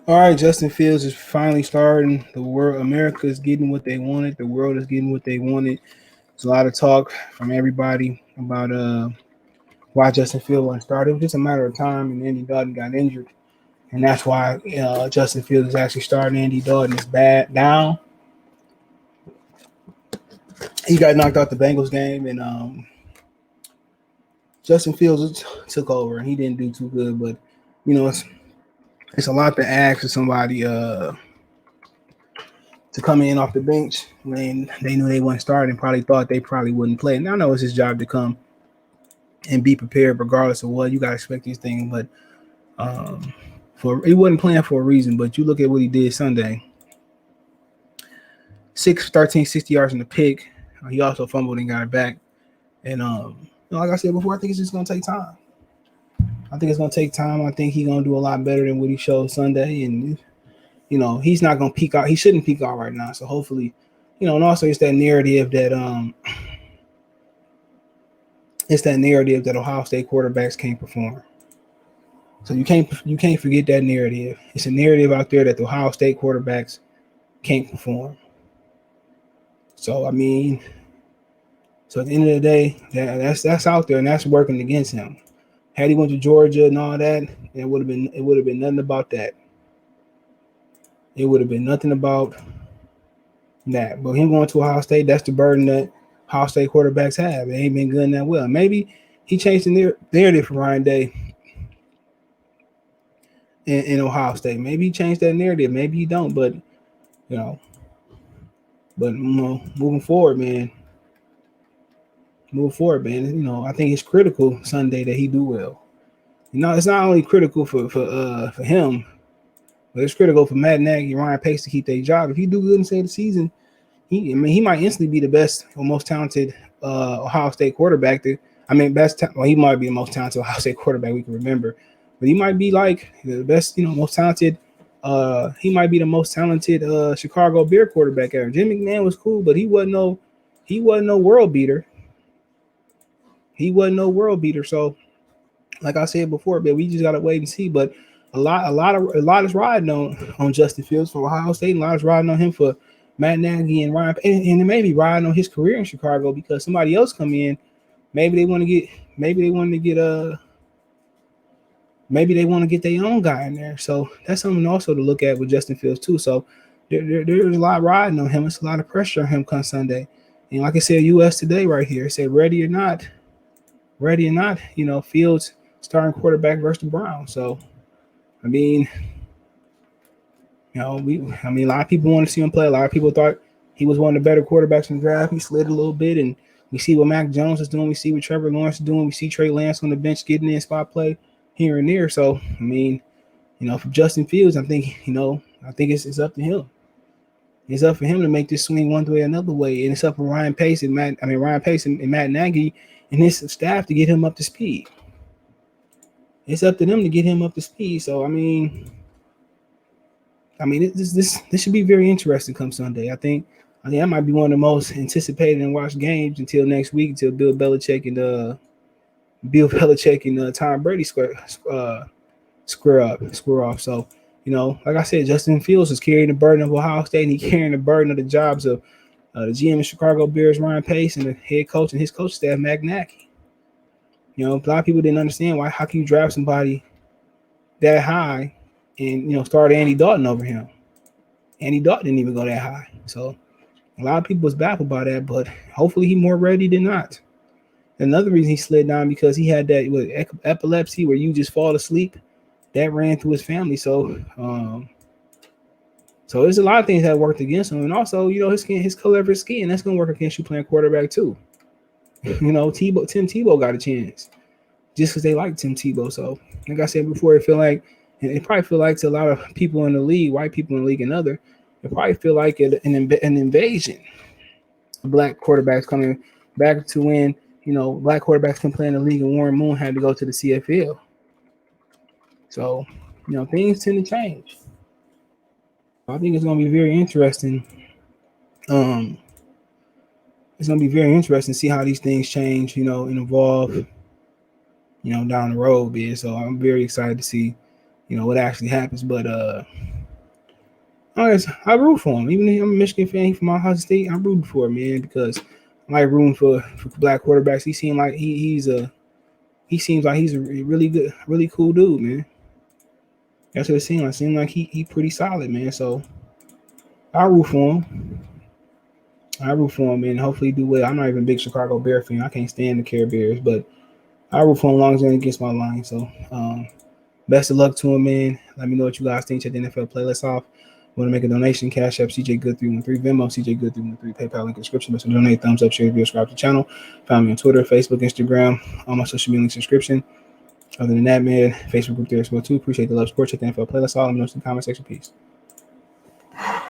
All right, Justin Fields is finally starting. The world, America is getting what they wanted. The world is getting what they wanted. There's a lot of talk from everybody about why Justin Fields wasn't started. It was just a matter of time, and Andy Dalton got injured, and that's why Justin Fields is actually starting. Andy Dalton is bad down. He got knocked out the Bengals game, and Justin Fields took over, and he didn't do too good. But it's a lot to ask for somebody to come in off the bench when they knew they wouldn't start and probably thought they probably wouldn't play. And I know it's his job to come and be prepared regardless of what you got to expect these things. But for he wasn't playing for a reason. But you look at what he did Sunday: 60 yards in the pick. He also fumbled and got it back. And like I said before, I think it's just gonna take time. I think it's gonna take time. I think he's gonna do a lot better than what he showed Sunday. And he's not gonna peak out. He shouldn't peak out right now. So hopefully, and also it's that narrative that Ohio State quarterbacks can't perform. So you can't forget that narrative. It's a narrative out there that the Ohio State quarterbacks can't perform. So at the end of the day, that's out there and that's working against him. Had he went to Georgia and all that, it would have been nothing about that. It would have been nothing about that. But him going to Ohio State, that's the burden that Ohio State quarterbacks have. They ain't been good that well. Maybe he changed the narrative for Ryan Day in Ohio State. Maybe he changed that narrative. Maybe he don't. But moving forward, man. I think it's critical Sunday that he do well. It's not only critical for him, but it's critical for Matt Nagy and Ryan Pace to keep their job. If he do good and stay the season, he might instantly be the best or most talented Ohio State quarterback. He might be the most talented Ohio State quarterback we can remember, but he might be like the best, most talented. He might be the most talented Chicago Bear quarterback ever. Jim McMahon was cool, but he wasn't no world beater. So, like I said before, but we just gotta wait and see. But a lot is riding on Justin Fields for Ohio State, and a lot is riding on him for Matt Nagy and Ryan, and it may be riding on his career in Chicago because somebody else come in. Maybe they want to get their own guy in there. So that's something also to look at with Justin Fields too. So there's a lot riding on him. It's a lot of pressure on him come Sunday. And like I said, US Today right here, it said ready or not, Fields starting quarterback versus the Browns. So a lot of people want to see him play. A lot of people thought he was one of the better quarterbacks in the draft. He slid a little bit, and we see what Mac Jones is doing. We see what Trevor Lawrence is doing. We see Trey Lance on the bench getting in spot play here and there. So, for Justin Fields, I think it's up to him. It's up for him to make this swing one way or another way, and it's up for Ryan Pace and Matt Nagy and his staff to get him up to speed. It's up to them to get him up to speed. So, this should be very interesting come Sunday. I think that might be one of the most anticipated and watched games until next week, until Bill Belichick and Tom Brady square off. So, like I said, Justin Fields is carrying the burden of Ohio State, and he's carrying the burden of the jobs of the GM of Chicago Bears, Ryan Pace, and the head coach and his coach staff, Matt Nagy. A lot of people didn't understand how can you draft somebody that high and start Andy Dalton over him. Andy Dalton didn't even go that high. So a lot of people was baffled by that, but hopefully he's more ready than not. Another reason he slid down because he had that epilepsy where you just fall asleep. That ran through his family. So there's a lot of things that worked against him. And also, his color of his skin, that's gonna work against you playing quarterback too. Tim Tebow got a chance just because they like Tim Tebow. So, like I said before, it probably feel like to a lot of people in the league, white people in the league and other, it probably feel like an invasion of black quarterbacks coming back to when, black quarterbacks can play in the league and Warren Moon had to go to the CFL. So, things tend to change. I think it's going to be very interesting. It's going to be very interesting to see how these things change, and evolve, down the road, man. So I'm very excited to see, what actually happens. But I root for him. Even if I'm a Michigan fan, he from Ohio State. I'm rooting for him, man, because I like rooting for black quarterbacks. He seems like he's a really good, really cool dude, man. That's what it seemed like. Seemed like he pretty solid, man. So I root for him. I root for him, and hopefully he do well. I'm not even a big Chicago Bear fan. I can't stand the Care Bears, but I root for him as long as they're against my line. So best of luck to him, man. Let me know what you guys think. Check the NFL playlist off. Want to make a donation? Cash App CJ Good 313, Venmo CJ Good 313, PayPal link in the description. Best to donate, thumbs up, share, review, subscribe to the channel. Find me on Twitter, Facebook, Instagram, all my social media links in the description. Other than that, man, Facebook group there as well too. Appreciate the love, support. Check the NFL playlist. All I'm in the comment section. Peace.